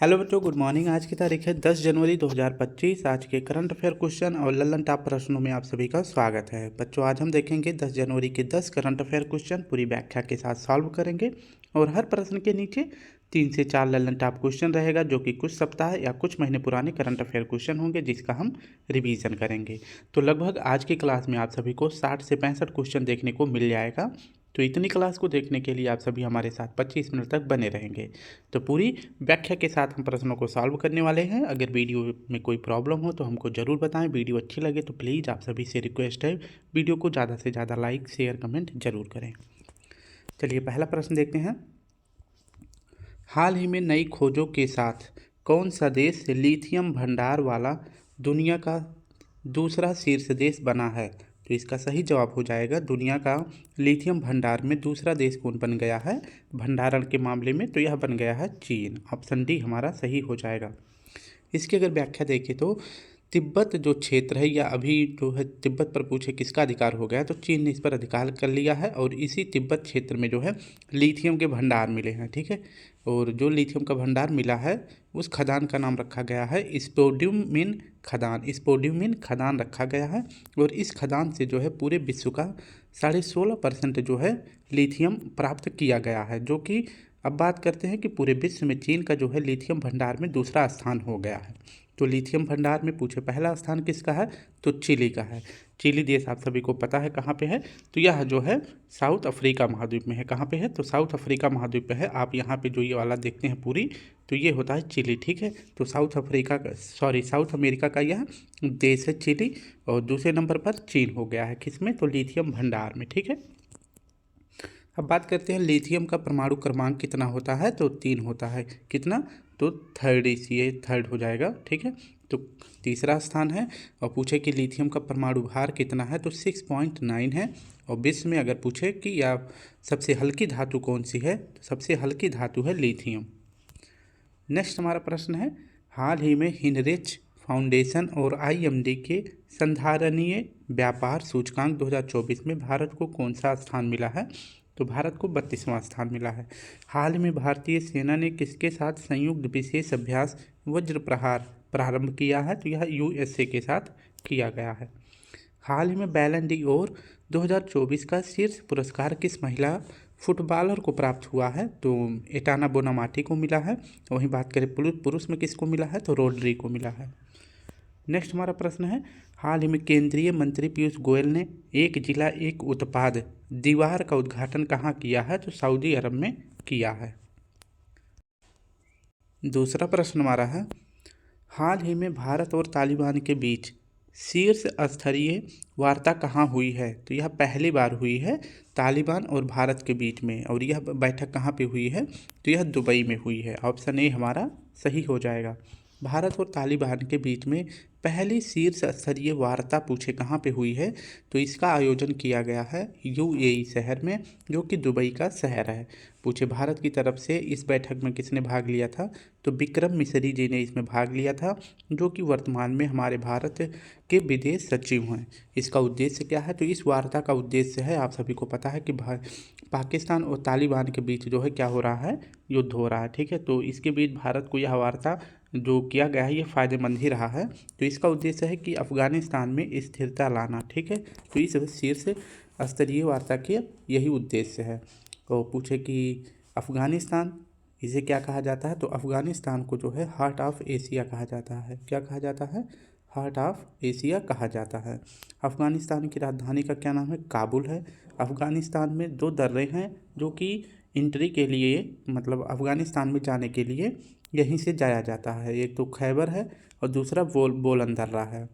Hello बच्चों, good morning. आज की तारीख है 10 जनवरी 2025। आज के करंट अफेयर क्वेश्चन और लल्लन टॉप प्रश्नों में आप सभी का स्वागत है। बच्चों, आज हम देखेंगे 10 जनवरी के 10 करंट अफेयर क्वेश्चन पूरी व्याख्या के साथ सॉल्व करेंगे और हर प्रश्न के नीचे 3 से 4 लल्लन टॉप क्वेश्चन रहेगा, जो कि कुछ सप्ताह या कुछ महीने पुराने करंट अफेयर क्वेश्चन होंगे, जिसका हम रिवीजन करेंगे। तो लगभग आज की क्लास में आप सभी को 60 से 65 क्वेश्चन देखने को मिल जाएगा। तो इतनी क्लास को देखने के लिए आप सभी हमारे साथ 25 मिनट तक बने रहेंगे। तो पूरी व्याख्या के साथ हम प्रश्नों को सॉल्व करने वाले हैं। अगर वीडियो में कोई प्रॉब्लम हो तो हमको ज़रूर बताएं। वीडियो अच्छी लगे तो प्लीज़ आप सभी से रिक्वेस्ट है, वीडियो को ज़्यादा से ज़्यादा लाइक शेयर कमेंट जरूर करें। चलिए पहला प्रश्न देखते हैं। हाल ही में नई खोजों के साथ कौन सा देश लिथियम भंडार वाला दुनिया का दूसरा शीर्ष देश बना है? तो इसका सही जवाब हो जाएगा दुनिया का लिथियम भंडार में दूसरा देश कौन बन गया है भंडारण के मामले में? तो यह बन गया है चीन। ऑप्शन डी हमारा सही हो जाएगा। इसकी अगर व्याख्या देखें तो तिब्बत जो क्षेत्र है या अभी जो है तिब्बत पर पूछे किसका अधिकार हो गया, तो चीन ने इस पर अधिकार कर लिया है और इसी तिब्बत क्षेत्र में जो है लिथियम के भंडार मिले हैं। ठीक है, और जो लिथियम का भंडार मिला है उस खदान का नाम रखा गया है स्पोड्यूमिन खदान। स्पोड्यूमिन खदान रखा गया है और इस खदान से जो है पूरे विश्व का 16.5% जो है लिथियम प्राप्त किया गया है, जो कि अब बात करते हैं कि पूरे विश्व में चीन का जो है लिथियम भंडार में दूसरा स्थान हो गया है। तो लिथियम भंडार में पूछे पहला स्थान किसका है, तो चिली का है। चिली देश आप सभी को पता है कहाँ पे है, तो यह जो है साउथ अफ्रीका महाद्वीप में है। कहाँ पे है, तो साउथ अफ्रीका महाद्वीप पे है। आप यहाँ पे जो ये वाला देखते हैं पूरी, तो ये होता है चिली। ठीक है, तो साउथ अमेरिका का यह देश है चिली, और दूसरे नंबर पर चीन हो गया है किसमें, तो लिथियम भंडार में। ठीक है, अब बात करते हैं लिथियम का परमाणु क्रमांक कितना होता है, तो 3 होता है। कितना, तो थर्ड, ये थर्ड हो जाएगा। ठीक है, तो तीसरा स्थान है। और पूछे कि लिथियम का परमाणु भार कितना है, तो 6.9 है। और विश्व में अगर पूछे कि या सबसे हल्की धातु कौन सी है, तो सबसे हल्की धातु है लिथियम। नेक्स्ट हमारा प्रश्न है, हाल ही में हिनरिच फाउंडेशन और आईएमडी के संधारणीय व्यापार सूचकांक 2024 में भारत को कौन सा स्थान मिला है? तो भारत को 32वां स्थान मिला है। हाल में भारतीय सेना ने किसके साथ संयुक्त विशेष अभ्यास वज्र प्रहार प्रारंभ किया है? तो यह यूएसए के साथ किया गया है। हाल ही में बैलन डी और 2024 का शीर्ष पुरस्कार किस महिला फुटबॉलर को प्राप्त हुआ है? तो एटाना बोनामाटी को मिला है। वहीं बात करें पुरुष में किसको मिला है, तो रोड्री को मिला है। नेक्स्ट हमारा प्रश्न है, हाल ही में केंद्रीय मंत्री पीयूष गोयल ने एक जिला एक उत्पाद दीवार का उद्घाटन कहाँ किया है? तो सऊदी अरब में किया है। दूसरा प्रश्न हमारा है, हाल ही में भारत और तालिबान के बीच शीर्ष स्तरीय वार्ता कहाँ हुई है? तो यह पहली बार हुई है तालिबान और भारत के बीच में। और यह बैठक कहाँ पे हुई है, तो यह दुबई में हुई है। ऑप्शन ए हमारा सही हो जाएगा। भारत और तालिबान के बीच में पहली शीर्ष स्तरीय वार्ता पूछे कहाँ पे हुई है, तो इसका आयोजन किया गया है यूएई शहर में, जो कि दुबई का शहर है। पूछे भारत की तरफ से इस बैठक में किसने भाग लिया था, तो विक्रम मिसरी जी ने इसमें भाग लिया था, जो कि वर्तमान में हमारे भारत के विदेश सचिव हैं। इसका उद्देश्य क्या है, तो इस वार्ता का उद्देश्य है, आप सभी को पता है कि पाकिस्तान और तालिबान के बीच जो है क्या हो रहा है, युद्ध हो रहा है। ठीक है, तो इसके बीच भारत को यह वार्ता जो किया गया है ये फ़ायदेमंद ही रहा है। तो इसका उद्देश्य है कि अफ़गानिस्तान में स्थिरता लाना। ठीक है, तो इस शीर्ष स्तरीय वार्ता के यही उद्देश्य है। तो पूछे कि अफ़गानिस्तान इसे क्या कहा जाता है, तो अफ़गानिस्तान को जो है हार्ट ऑफ एशिया कहा जाता है। क्या कहा जाता है, हार्ट ऑफ एशिया कहा जाता है। अफ़गानिस्तान की राजधानी का क्या नाम है, काबुल है। अफ़गानिस्तान में 2 दर्रे हैं जो कि इंट्री के लिए, मतलब अफ़गानिस्तान में जाने के लिए यहीं से जाया जाता है। एक तो खैबर है और दूसरा बोलन दर्रा है।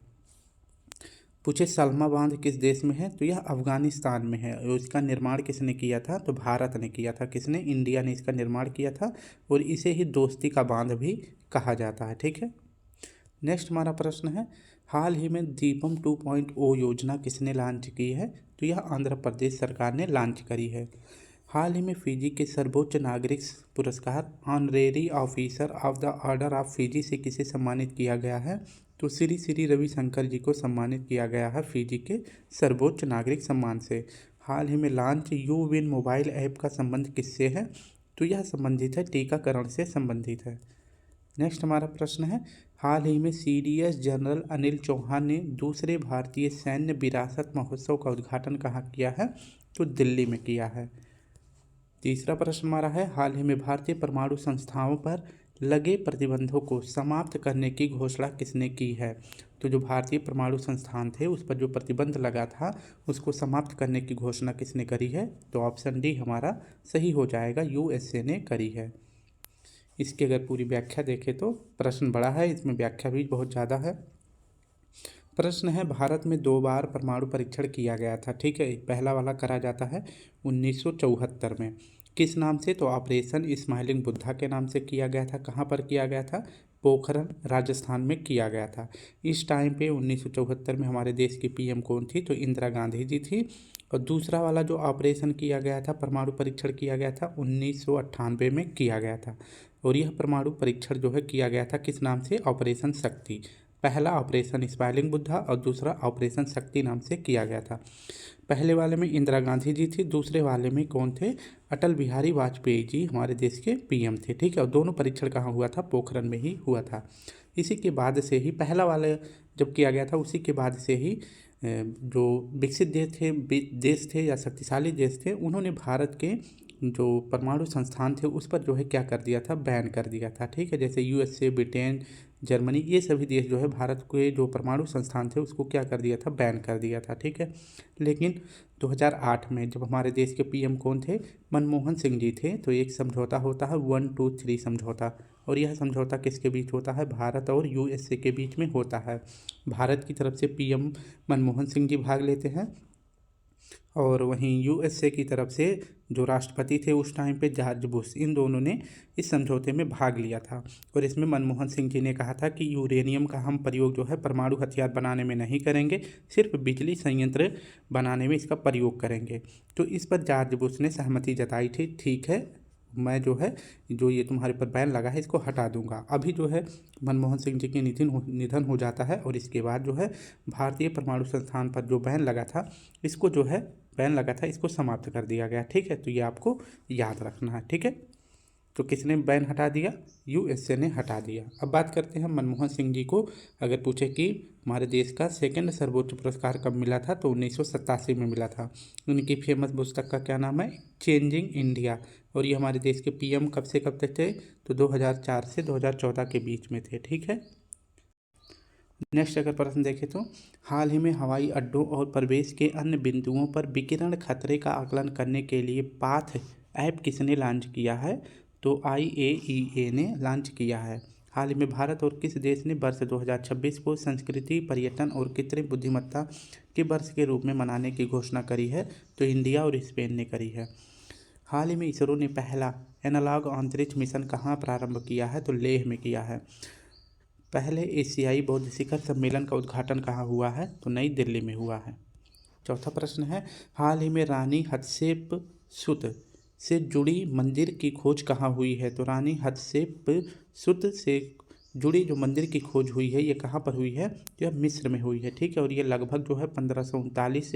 पूछे सलमा बांध किस देश में है, तो यह अफ़गानिस्तान में है। और इसका निर्माण किसने किया था, तो भारत ने किया था। किसने, इंडिया ने इसका निर्माण किया था। और इसे ही दोस्ती का बांध भी कहा जाता है। ठीक है, नेक्स्ट हमारा प्रश्न है, हाल ही में दीपम 2.0 योजना किसने लॉन्च की है? तो यह आंध्र प्रदेश सरकार ने लॉन्च करी है। हाल ही में फिजी के सर्वोच्च नागरिक पुरस्कार honorary officer of the order of Fiji से किसे सम्मानित किया गया है? तो श्री श्री रविशंकर जी को सम्मानित किया गया है फिजी के सर्वोच्च नागरिक सम्मान से। हाल ही में launch you win mobile app का संबंध किससे है? तो यह संबंधित है टीकाकरण से संबंधित है। नेक्स्ट हमारा प्रश्न है, हाल ही में सीडीएस जनरल अनिल चौहान ने दूसरे भारतीय सैन्य विरासत महोत्सव का उद्घाटन कहाँ किया है? तो दिल्ली में किया है। तीसरा प्रश्न हमारा है, हाल ही में भारतीय परमाणु संस्थाओं पर लगे प्रतिबंधों को समाप्त करने की घोषणा किसने की है? तो जो भारतीय परमाणु संस्थान थे उस पर जो प्रतिबंध लगा था उसको समाप्त करने की घोषणा किसने करी है? तो ऑप्शन डी हमारा सही हो जाएगा, यूएसए ने करी है। इसकी अगर पूरी व्याख्या देखें तो प्रश्न बड़ा है, इसमें व्याख्या भी बहुत ज़्यादा है। प्रश्न है, भारत में 2 बार परमाणु परीक्षण किया गया था, ठीक है। पहला वाला करा जाता है 1974 में। किस नाम से? तो ऑपरेशन स्माइलिंग बुद्धा के नाम से किया गया था। कहाँ पर किया गया था? पोखरण राजस्थान में किया गया था। इस टाइम पे 1974 में हमारे देश की पीएम कौन थी? तो इंदिरा गांधी जी थी। और दूसरा वाला जो ऑपरेशन किया गया था, परमाणु परीक्षण किया गया था, 1998 में किया गया था। और यह परमाणु परीक्षण जो है किया गया था किस नाम से? ऑपरेशन शक्ति। पहला ऑपरेशन स्माइलिंग बुद्धा और दूसरा ऑपरेशन शक्ति नाम से किया गया था। पहले वाले में इंदिरा गांधी जी थी, दूसरे वाले में कौन थे? अटल बिहारी वाजपेयी जी हमारे देश के पीएम थे, ठीक है। और दोनों परीक्षण कहाँ हुआ था? पोखरण में ही हुआ था। इसी के बाद से ही पहला वाला जब किया गया था उसी के बाद से ही जो विकसित देश थे या शक्तिशाली देश थे, उन्होंने भारत के जो परमाणु संस्थान थे उस पर जो है क्या कर दिया था? बैन कर दिया था, ठीक है। जैसे यूएसए, ब्रिटेन, जर्मनी, ये सभी देश जो है भारत के जो परमाणु संस्थान थे उसको क्या कर दिया था? बैन कर दिया था, ठीक है। लेकिन 2008 में जब हमारे देश के पीएम कौन थे? मनमोहन सिंह जी थे। तो एक समझौता होता है 123 समझौता, और यह समझौता किसके बीच होता है? भारत और यूएसए के बीच में होता है। भारत की तरफ से पीएम मनमोहन सिंह जी भाग लेते हैं और वहीं यूएसए की तरफ से जो राष्ट्रपति थे उस टाइम पे जॉर्ज बुश, इन दोनों ने इस समझौते में भाग लिया था। और इसमें मनमोहन सिंह जी ने कहा था कि यूरेनियम का हम प्रयोग जो है परमाणु हथियार बनाने में नहीं करेंगे, सिर्फ बिजली संयंत्र बनाने में इसका प्रयोग करेंगे। तो इस पर जॉर्ज बुश ने सहमति जताई थी, ठीक है, मैं जो है जो ये तुम्हारे पर बैन लगा है इसको हटा दूंगा। अभी जो है मनमोहन सिंह जी के निधन हो जाता है और इसके बाद जो है भारतीय परमाणु संस्थान पर जो बैन लगा था इसको जो है बैन लगा था इसको समाप्त कर दिया गया, ठीक है। तो ये आपको याद रखना है, ठीक है। तो किसने बैन हटा दिया? यूएसए ने हटा दिया। अब बात करते हैं मनमोहन सिंह जी को अगर पूछे कि हमारे देश का सेकंड सर्वोच्च पुरस्कार कब मिला था, तो 1987 में मिला था। उनकी फेमस पुस्तक का क्या नाम है? Changing India. और ये हमारे देश के पीएम कब से कब तक थे? तो 2004 से 2014 के बीच में थे, ठीक है। नेक्स्ट अगर प्रश्न देखें तो, हाल ही में हवाई अड्डों और प्रवेश के अन्य बिंदुओं पर विकिरण खतरे का आकलन करने के लिए पाथ ऐप किसने लॉन्च किया है? तो IAEA ने लॉन्च किया है। हाल ही में भारत और किस देश ने वर्ष 2026 को संस्कृति, पर्यटन और कृत्रिम बुद्धिमत्ता के वर्ष के रूप में मनाने की घोषणा करी है? तो इंडिया और स्पेन ने करी है। हाल ही में इसरो ने पहला एनालॉग अंतरिक्ष मिशन कहाँ प्रारंभ किया है? तो लेह में किया है। पहले एशियाई बौद्ध शिखर सम्मेलन का उद्घाटन कहाँ हुआ है? तो नई दिल्ली में हुआ है। चौथा प्रश्न है, हाल ही में रानी हतशेपसुत से जुड़ी मंदिर की खोज कहाँ हुई है? तो रानी हतशेपसुत से जुड़ी जो मंदिर की खोज हुई है ये कहाँ पर हुई है? यह मिस्र में हुई है, ठीक है। और ये लगभग जो है 1539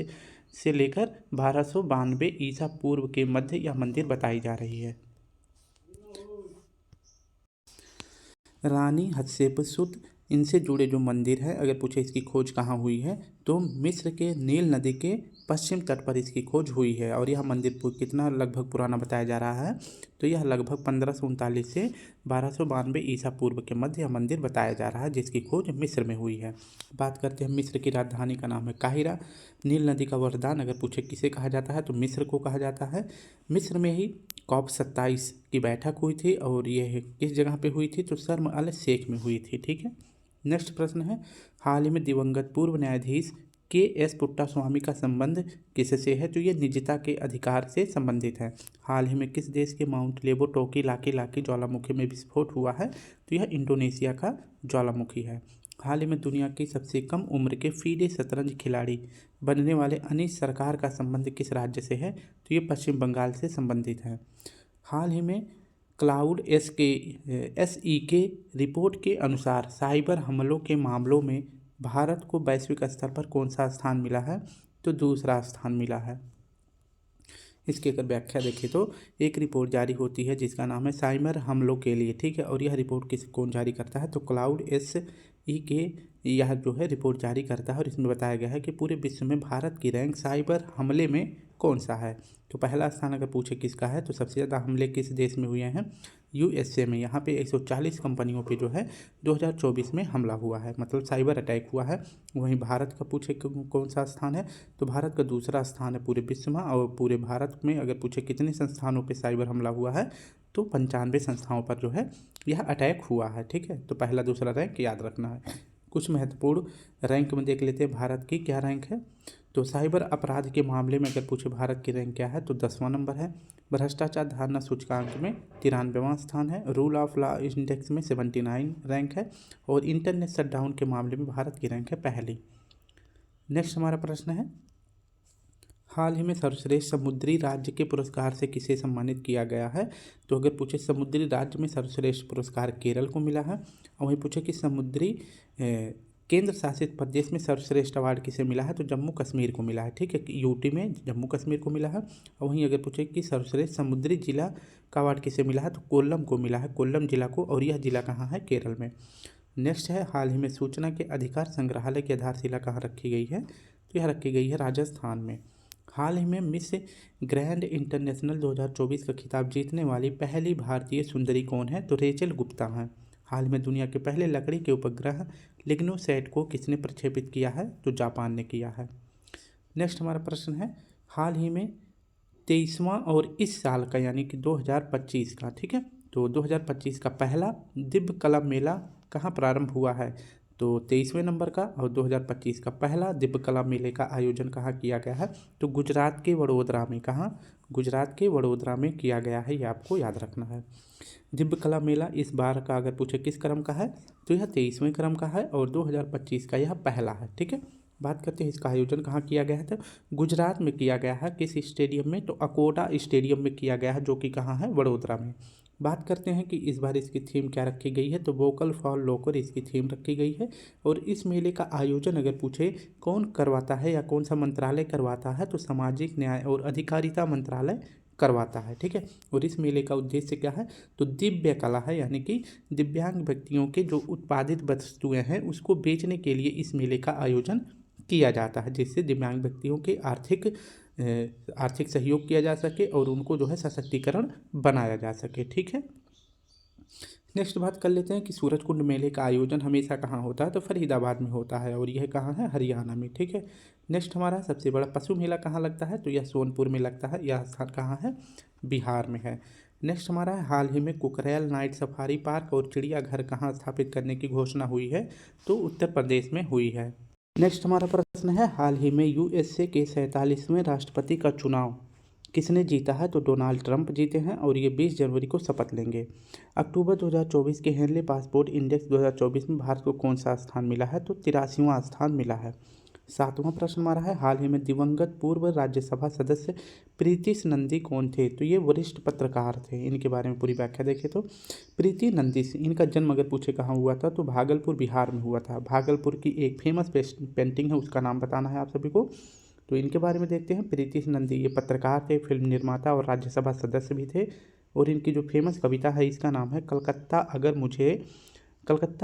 से लेकर 1292 ईसा पूर्व के मध्य यह मंदिर बताई जा रही है। रानी हतशेपसुत, इनसे जुड़े जो मंदिर है अगर पूछे इसकी खोज कहाँ हुई है तो मिस्र के नील नदी के पश्चिम तट पर इसकी खोज हुई है। और यह मंदिर कितना लगभग पुराना बताया जा रहा है? तो यह लगभग 1539 से 1292 ईसा पूर्व के मध्य यह मंदिर बताया जा रहा है जिसकी खोज मिस्र में हुई है। बात करते हैं मिस्र की राजधानी का नाम है काहिरा। नील नदी का वरदान अगर पूछे किसे कहा जाता है तो मिस्र को कहा जाता है। मिस्र में ही COP27 की बैठक हुई थी और यह किस जगह पे हुई थी? तो शर्म अल शेख में हुई थी, ठीक है। नेक्स्ट प्रश्न है, हाल ही में दिवंगत पूर्व न्यायाधीश KS पुट्टास्वामी का संबंध किससे है? तो ये निजता के अधिकार से संबंधित है। हाल ही में किस देश के माउंट लेबो टोकी लाकी ज्वालामुखी में विस्फोट हुआ है? तो यह इंडोनेशिया का ज्वालामुखी है। हाल ही में दुनिया की सबसे कम उम्र के FIDE शतरंज खिलाड़ी बनने वाले अनीश सरकार का संबंध किस राज्य से है? तो ये पश्चिम बंगाल से संबंधित है। हाल ही में क्लाउड SE के रिपोर्ट के अनुसार साइबर हमलों के मामलों में भारत को वैश्विक स्तर पर कौन सा स्थान मिला है? तो दूसरा स्थान मिला है। इसकी अगर व्याख्या देखें तो एक रिपोर्ट जारी होती है जिसका नाम है साइबर हमलों के लिए, ठीक है। और यह रिपोर्ट कौन जारी करता है, तो क्लाउड SE यह जो है रिपोर्ट जारी करता है। और इसमें बताया गया है कि पूरे विश्व में भारत की रैंक साइबर हमले में कौन सा है। तो पहला स्थान अगर पूछे किसका है, तो सबसे ज़्यादा हमले किस देश में हुए हैं, USA में। यहाँ पे 140 कंपनियों पे जो है 2024 में हमला हुआ है, मतलब साइबर अटैक हुआ है। वहीं भारत का पूछे कौन सा स्थान है, तो भारत का दूसरा स्थान है पूरे विश्व में। और पूरे भारत में अगर पूछे कितने संस्थानों पे साइबर हमला हुआ है, तो 95 संस्थाओं पर जो है यह अटैक हुआ है, ठीक है। तो पहला दूसरा रैंक याद रखना है। कुछ महत्वपूर्ण रैंक में देख लेते हैं भारत की क्या रैंक है। तो साइबर अपराध के मामले में अगर पूछे भारत की रैंक क्या है, तो 10वां नंबर है। भ्रष्टाचार धारणा सूचकांक में 93वां स्थान है। रूल ऑफ लॉ इंडेक्स में 79 रैंक है। और इंटरनेट शटडाउन के मामले में भारत की रैंक है पहली। नेक्स्ट हमारा प्रश्न है, हाल ही में सर्वश्रेष्ठ समुद्री राज्य के पुरस्कार से किसे सम्मानित किया गया है। तो अगर पूछे समुद्री राज्य में सर्वश्रेष्ठ पुरस्कार केरल को मिला है। और वहीं पूछे कि समुद्री केंद्र शासित प्रदेश में सर्वश्रेष्ठ अवार्ड किसे मिला है, तो जम्मू कश्मीर को मिला है, ठीक है। यूटी में जम्मू कश्मीर को मिला है। और वहीं अगर पूछे कि सर्वश्रेष्ठ समुद्री जिला का अवार्ड किसे मिला है, तो कोल्लम को मिला है, कोल्लम जिला को। और यह जिला कहाँ है, केरल में। नेक्स्ट है, हाल ही में सूचना के अधिकार संग्रहालय की आधारशिला कहाँ रखी गई है, तो यह रखी गई है राजस्थान में। हाल ही में मिस ग्रैंड इंटरनेशनल 2024 का खिताब जीतने वाली पहली भारतीय सुंदरी कौन है, तो रेचल गुप्ता हैं। हाल में दुनिया के पहले लकड़ी के उपग्रह लिग्नोसैट को किसने प्रक्षेपित किया है, तो जापान ने किया है। नेक्स्ट हमारा प्रश्न है, हाल ही में 23वां और इस साल का यानी कि 2025 का, ठीक है, तो 2025 का पहला दिव्य कला मेला कहाँ प्रारंभ हुआ है, तो 23वें नंबर का। और 2025 का पहला दिव्य कला मेले का आयोजन कहाँ किया गया है, तो गुजरात के वडोदरा में। कहाँ, गुजरात के वडोदरा में किया गया है, ये आपको याद रखना है। दिव्य कला मेला इस बार का अगर पूछे किस क्रम का है, तो यह 23वें क्रम का है। और 2025 का यह पहला है, ठीक है। बात करते हैं इसका आयोजन कहाँ किया गया है, तो गुजरात में किया गया है। किस स्टेडियम में, तो अकोटा स्टेडियम में किया गया है, जो कि कहाँ है, वडोदरा में। बात करते हैं कि इस बार इसकी थीम क्या रखी गई है, तो वोकल फॉर लोकल इसकी थीम रखी गई है। और इस मेले का आयोजन अगर पूछे कौन करवाता है या कौन सा मंत्रालय करवाता है, तो सामाजिक न्याय और अधिकारिता मंत्रालय करवाता है, ठीक है। और इस मेले का उद्देश्य क्या है, तो दिव्य कला है, यानी कि दिव्यांग व्यक्तियों के जो उत्पादित वस्तुएं हैं उसको बेचने के लिए इस मेले का आयोजन किया जाता है, जिससे दिव्यांग व्यक्तियों के आर्थिक सहयोग किया जा सके और उनको जो है सशक्तिकरण बनाया जा सके, ठीक है। नेक्स्ट बात कर लेते हैं कि सूरजकुंड मेले का आयोजन हमेशा कहाँ होता है, तो फरीदाबाद में होता है। और यह कहाँ है, हरियाणा में, ठीक है। नेक्स्ट हमारा सबसे बड़ा पशु मेला कहाँ लगता है, तो यह सोनपुर में लगता है। यह स्थान कहाँ है, बिहार में है। नेक्स्ट हमारा है, हाल ही में कुकरेल नाइट सफारी पार्क और चिड़ियाघर कहाँ स्थापित करने की घोषणा हुई है, तो उत्तर प्रदेश में हुई है। नेक्स्ट हमारा प्रश्न है, हाल ही में USA के 47वें राष्ट्रपति का चुनाव किसने जीता है, तो डोनाल्ड ट्रंप जीते हैं। और ये 20 जनवरी को शपथ लेंगे। अक्टूबर 2024 के हेनले पासपोर्ट इंडेक्स 2024 में भारत को कौन सा स्थान मिला है, तो 83वां स्थान मिला है। 7वां प्रश्न हमारा है, हाल ही में दिवंगत पूर्व राज्यसभा सदस्य प्रीतिश नंदी कौन थे, तो ये वरिष्ठ पत्रकार थे। इनके बारे में पूरी व्याख्या देखें तो प्रीति नंदी, इनका जन्म अगर पूछे कहाँ हुआ था, तो भागलपुर बिहार में हुआ था। भागलपुर की एक फेमस पेंटिंग है, उसका नाम बताना है आप सभी को। तो इनके बारे में देखते हैं। प्रीति नंदी ये पत्रकार थे, फिल्म निर्माता और राज्यसभा सदस्य भी थे। और इनकी जो फेमस कविता है इसका नाम है कलकत्ता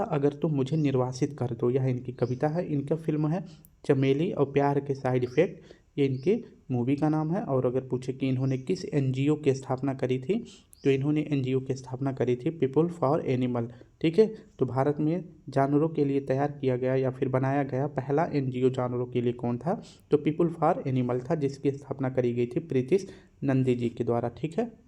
अगर तुम मुझे निर्वासित कर दो, यह इनकी कविता है। इनका फिल्म है चमेली और प्यार के साइड इफ़ेक्ट, ये इनके मूवी का नाम है। और अगर पूछे कि इन्होंने किस NGO की स्थापना करी थी, तो इन्होंने NGO की स्थापना करी थी पीपल फॉर एनिमल, ठीक है। तो भारत में जानवरों के लिए तैयार किया गया या फिर बनाया गया पहला NGO जानवरों के लिए कौन था, तो पीपल फॉर एनिमल था, जिसकी स्थापना करी गई थी प्रीतिश नंदी जी के द्वारा, ठीक है।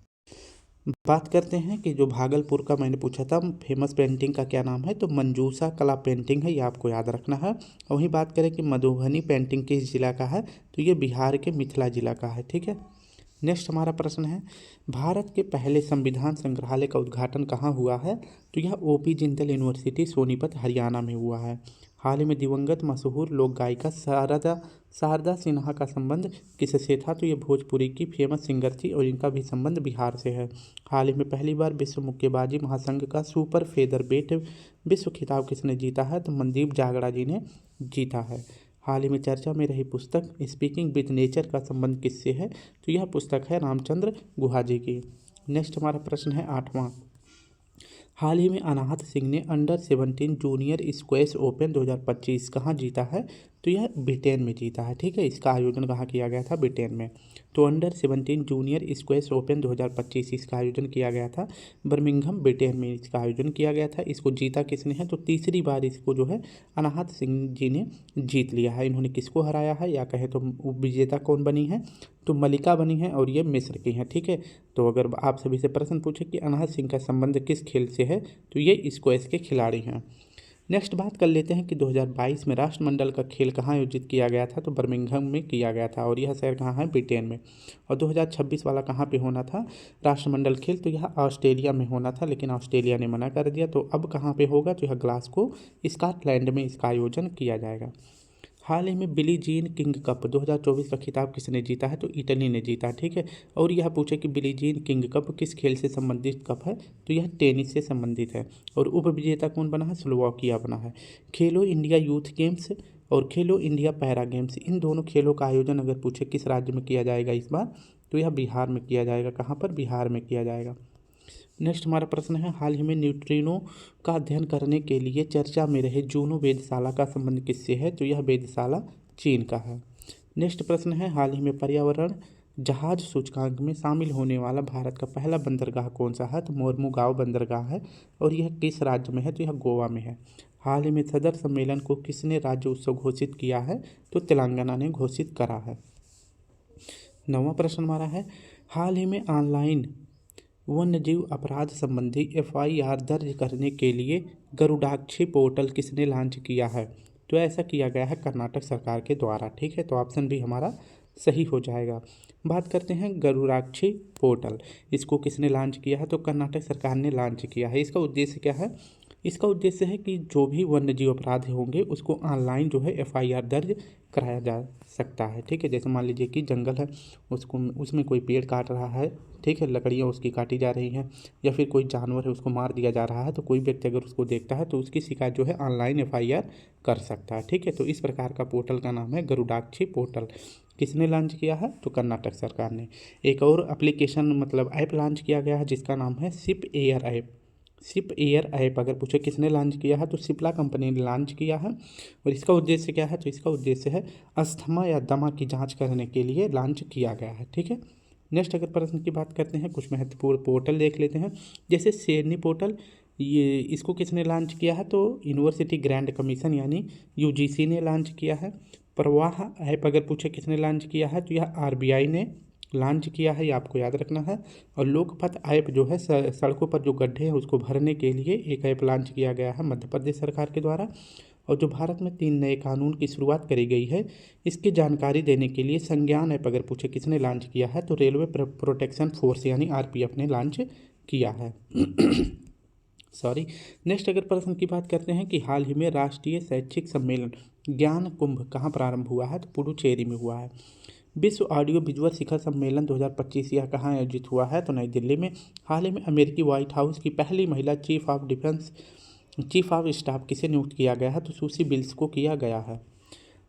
बात करते हैं कि जो भागलपुर का मैंने पूछा था फेमस पेंटिंग का क्या नाम है, तो मंजूषा कला पेंटिंग है, ये आपको याद रखना है। और वहीं बात करें कि मधुबनी पेंटिंग किस जिला का है, तो ये बिहार के मिथिला जिला का है, ठीक है। नेक्स्ट हमारा प्रश्न है, भारत के पहले संविधान संग्रहालय का उद्घाटन कहाँ हुआ है, तो यह OP जिंदल यूनिवर्सिटी सोनीपत हरियाणा में हुआ है। हाल ही में दिवंगत मशहूर लोक गायिका शारदा सिन्हा का संबंध किससे था, तो ये भोजपुरी की फेमस सिंगर थी और इनका भी संबंध बिहार से है। हाल ही में पहली बार विश्व मुक्केबाजी महासंघ का सुपर फेदर वेट विश्व खिताब किसने जीता है, तो मनदीप जागड़ा जी ने जीता है। हाल ही में चर्चा में रही पुस्तक स्पीकिंग विद नेचर का संबंध किससे है? तो यह पुस्तक है रामचंद्र गुहा जी की। नेक्स्ट हमारा प्रश्न है 8वां। हाल ही में अनाहत सिंह ने अंडर-17 जूनियर स्क्वैश ओपन 2025 कहाँ जीता है? तो यह ब्रिटेन में जीता है। ठीक है, इसका आयोजन कहाँ किया गया था? ब्रिटेन में। तो अंडर-17 जूनियर स्क्वैश ओपन 2025 इसका आयोजन किया गया था बर्मिंघम, ब्रिटेन में इसका आयोजन किया गया था। इसको जीता किसने है? तो तीसरी बार इसको जो है अनाहत सिंह जी ने जीत लिया है। इन्होंने किसको हराया है, या कहे तो विजेता कौन बनी है? तो मलिका बनी है, और ये मिस्र की हैं। ठीक है, तो अगर आप सभी से प्रश्न पूछे कि अनाहत सिंह का संबंध किस खेल से है, तो ये स्क्वैश के खिलाड़ी हैं। नेक्स्ट बात कर लेते हैं कि 2022 में राष्ट्रमंडल का खेल कहाँ आयोजित किया गया था? तो बर्मिंघम में किया गया था, और यह शहर कहाँ है? ब्रिटेन में। और 2026 वाला कहाँ पे होना था राष्ट्रमंडल खेल? तो यह ऑस्ट्रेलिया में होना था, लेकिन ऑस्ट्रेलिया ने मना कर दिया। तो अब कहाँ पे होगा? तो यह ग्लासगो, स्कॉटलैंड में इसका आयोजन किया जाएगा। हाल ही में बिली जीन किंग कप 2024 का खिताब किसने जीता है? तो इटली ने जीता। ठीक है, और यह पूछे कि बिली जीन किंग कप किस खेल से संबंधित कप है? तो यह टेनिस से संबंधित है। और उपविजेता कौन बना है? स्लोवाकिया बना है। खेलो इंडिया यूथ गेम्स और खेलो इंडिया पैरा गेम्स, इन दोनों खेलों का आयोजन अगर पूछे किस राज्य में किया जाएगा इस बार, तो यह बिहार में किया जाएगा। कहाँ पर? बिहार में किया जाएगा। नेक्स्ट हमारा प्रश्न है, हाल ही में न्यूट्रिनो का अध्ययन करने के लिए चर्चा में रहे जूनो वेधशाला का संबंध किससे है? तो यह वेधशाला चीन का है। नेक्स्ट प्रश्न है, हाल ही में पर्यावरण जहाज सूचकांक में शामिल होने वाला भारत का पहला बंदरगाह कौन सा है? तो मोरमुगांव बंदरगाह है, और यह किस राज्य में है? तो यह गोवा में है। हाल ही में सदर सम्मेलन को किसने राज्य उत्सव घोषित किया है? तो तेलंगाना ने घोषित करा है। 9वां प्रश्न हमारा है, हाल ही में ऑनलाइन वन्यजीव अपराध संबंधी FIR दर्ज करने के लिए गरुड़ाक्षी पोर्टल किसने लॉन्च किया है? तो ऐसा किया गया है कर्नाटक सरकार के द्वारा। ठीक है, तो ऑप्शन भी हमारा सही हो जाएगा। बात करते हैं गरुड़ाक्षी पोर्टल, इसको किसने लॉन्च किया है? तो कर्नाटक सरकार ने लॉन्च किया है। इसका उद्देश्य क्या है? इसका उद्देश्य है कि जो भी वन्यजीव अपराध होंगे उसको ऑनलाइन जो है FIR दर्ज कराया जा सकता है। ठीक है, जैसे मान लीजिए कि जंगल है, उसको उसमें कोई पेड़ काट रहा है, ठीक है, लकड़ियाँ उसकी काटी जा रही हैं, या फिर कोई जानवर है उसको मार दिया जा रहा है, तो कोई व्यक्ति अगर उसको देखता है तो उसकी शिकायत जो है ऑनलाइन FIR कर सकता है। ठीक है, तो इस प्रकार का पोर्टल का नाम है गरुड़ाक्षी पोर्टल। किसने लॉन्च किया है? तो कर्नाटक सरकार ने। एक और एप्लीकेशन मतलब ऐप लॉन्च किया गया है जिसका नाम है ship air app. Ship air app अगर पूछे किसने लॉन्च किया है, तो सिप्ला कंपनी ने लॉन्च किया है। और इसका उद्देश्य क्या है? तो इसका उद्देश्य है अस्थमा या दमा की जांच करने के लिए लॉन्च किया गया है। ठीक है, नेक्स्ट अगर प्रश्न की बात करते हैं, कुछ महत्वपूर्ण पोर्टल देख लेते हैं। जैसे शेरनी पोर्टल, ये इसको किसने लॉन्च किया है? तो यूनिवर्सिटी ग्रैंड कमीशन यानी UGC ने लॉन्च किया है। प्रवाह ऐप अगर पूछे किसने लॉन्च किया है, तो यह RBI ने लॉन्च किया है, ये आपको याद रखना है। और लोकपथ ऐप जो है सड़कों पर जो गड्ढे हैं उसको भरने के लिए एक ऐप लॉन्च किया गया है मध्य प्रदेश सरकार के द्वारा। और जो भारत में 3 नए कानून की शुरुआत करी गई है, इसकी जानकारी देने के लिए संज्ञान ऐप अगर पूछे किसने लॉन्च किया है, तो रेलवे प्रोटेक्शन फोर्स यानी RPF ने लॉन्च किया है। सॉरी। नेक्स्ट अगर प्रश्न की बात करते हैं कि हाल ही में राष्ट्रीय शैक्षिक सम्मेलन ज्ञान कुंभ कहाँ प्रारंभ हुआ है? तो पुडुचेरी में हुआ है। विश्व ऑडियो विजुअल शिखर सम्मेलन 2025 यह कहाँ आयोजित हुआ है? तो नई दिल्ली में। हाल ही में अमेरिकी व्हाइट हाउस की पहली महिला चीफ ऑफ स्टाफ किसे नियुक्त किया गया है? तो सूसी बिल्स को किया गया है।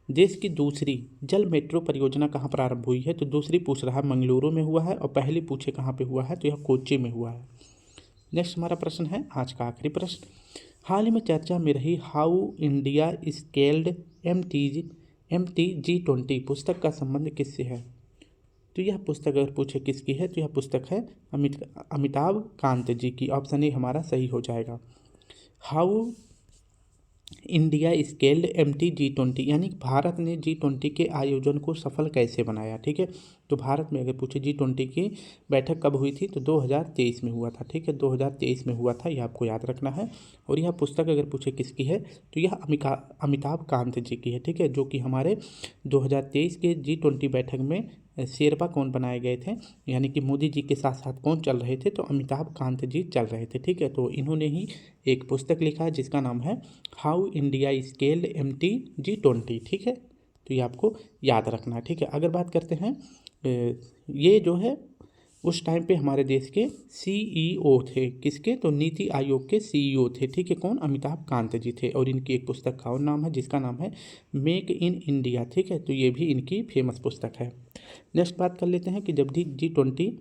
देश की दूसरी जल मेट्रो परियोजना कहाँ प्रारंभ हुई है? तो दूसरी पूछ रहा है मंगलुरु में हुआ है, और पहली पूछे कहाँ पे हुआ है? तो यह कोच्चि में हुआ है। नेक्स्ट हमारा प्रश्न है आज का आखिरी प्रश्न, हाल ही में चर्चा में रही हाउ इंडिया स्केल्ड MTG20 पुस्तक का संबंध किससे है? तो यह पुस्तक अगर पूछे किसकी है, तो यह पुस्तक है अमिताभ कांत जी की। ऑप्शन ए हमारा सही हो जाएगा। हाउ इंडिया स्केल्ड MTG20 यानी भारत ने G20 के आयोजन को सफल कैसे बनाया। ठीक है, तो भारत में अगर पूछे G20 की बैठक कब हुई थी? तो 2023 में हुआ था। ठीक है, 2023 में हुआ था, यह आपको याद रखना है। और यह पुस्तक अगर पूछे किसकी है, तो यह अमिताभ कांत जी की है। ठीक है, जो कि हमारे 2023 के G20 बैठक में शेरपा कौन बनाए गए थे, यानी कि मोदी जी के साथ साथ कौन चल रहे थे? तो अमिताभ कांत जी चल रहे थे। ठीक है, तो इन्होंने ही एक पुस्तक लिखा है जिसका नाम है हाउ इंडिया स्केल्ड MTG20। ठीक है, तो ये आपको याद रखना है। ठीक है, अगर बात करते हैं ये जो है उस टाइम पे हमारे देश के CEO थे, किसके, तो नीति आयोग के CEO थे, ठीक है, कौन, अमिताभ कांत जी थे। और इनकी एक पुस्तक का और नाम है जिसका नाम है मेक इन इंडिया, ठीक है, तो ये भी इनकी फेमस पुस्तक है। नेक्स्ट बात कर लेते हैं कि जब भी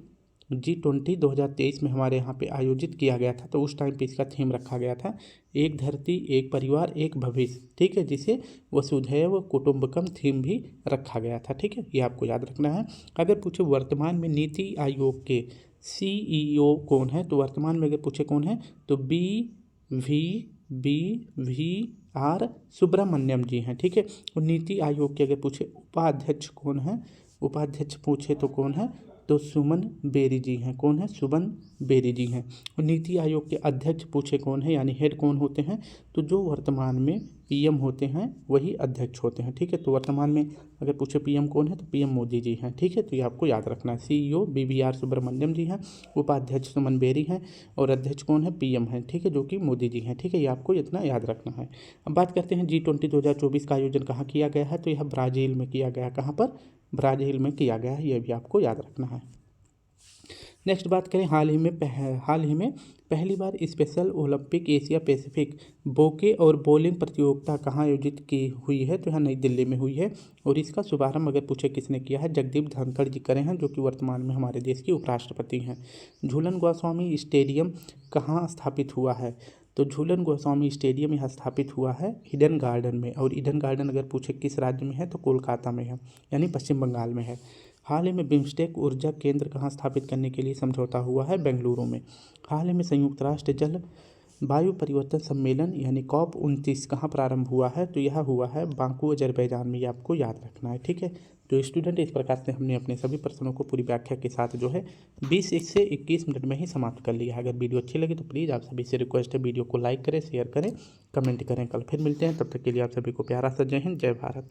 G20 2023 में हमारे यहाँ पे आयोजित किया गया था, तो उस टाइम पे इसका थीम रखा गया था एक धरती एक परिवार एक भविष्य, ठीक है, जिसे वसुधैव कुटुंबकम थीम भी रखा गया था, ठीक है, ये आपको याद रखना है। अगर पूछे वर्तमान में नीति आयोग के CEO कौन है, तो वर्तमान में अगर पूछे कौन है, तो BVR सुब्रमण्यम जी हैं, ठीक है। और नीति आयोग के अगर पूछे उपाध्यक्ष कौन है, उपाध्यक्ष पूछे तो कौन है, तो सुमन बेरी जी हैं, कौन है, सुमन बेरी जी हैं। और नीति आयोग के अध्यक्ष पूछे कौन है, यानी हेड कौन होते हैं, तो जो वर्तमान में PM होते हैं वही अध्यक्ष होते हैं, ठीक है। तो वर्तमान में अगर पूछे PM कौन है, तो PM मोदी जी हैं, ठीक है, तो ये आपको याद रखना है। CEO BVR सुब्रमण्यम जी हैं, उपाध्यक्ष सुमन बेरी हैं, और अध्यक्ष कौन है, PM हैं, ठीक है, जो कि मोदी जी हैं, ठीक है, ये आपको इतना याद रखना है। अब बात करते हैं G20 2024 का आयोजन कहाँ किया गया है, तो यह ब्राज़ील में किया गया, कहाँ पर, ब्राज़ील में किया गया है, ये भी आपको याद रखना है। नेक्स्ट बात करें, हाल ही में पहली बार स्पेशल ओलंपिक एशिया पैसिफिक बोके और बॉलिंग प्रतियोगिता कहाँ आयोजित की हुई है, तो यहाँ नई दिल्ली में हुई है। और इसका शुभारंभ अगर पूछे किसने किया है, जगदीप धनखड़ जी करे हैं, जो कि वर्तमान में हमारे देश के उपराष्ट्रपति हैं। झूलन गोस्वामी स्टेडियम कहाँ स्थापित हुआ है, तो झूलन गोस्वामी स्टेडियम यहाँ स्थापित हुआ है ईडन गार्डन में। और ईडन गार्डन अगर पूछे किस राज्य में है, तो कोलकाता में है, यानी पश्चिम बंगाल में है। हाल ही में बिम्स्टेक ऊर्जा केंद्र कहाँ स्थापित करने के लिए समझौता हुआ है, बेंगलुरु में। हाल ही में संयुक्त राष्ट्र जल वायु परिवर्तन सम्मेलन यानी COP29 कहाँ प्रारंभ हुआ है, तो यह हुआ है बाकू अजरबैजान में, ये आपको याद रखना है, ठीक है। तो स्टूडेंट, इस प्रकार से हमने अपने सभी प्रश्नों को पूरी व्याख्या के साथ जो है 20 से 21 मिनट में ही समाप्त कर लिया है। अगर वीडियो अच्छी लगी तो प्लीज़ आप सभी से रिक्वेस्ट है, वीडियो को लाइक करें, शेयर करें, कमेंट करें। कल फिर मिलते हैं, तब तक के लिए आप सभी को प्यारा सा जय हिंद, जय भारत।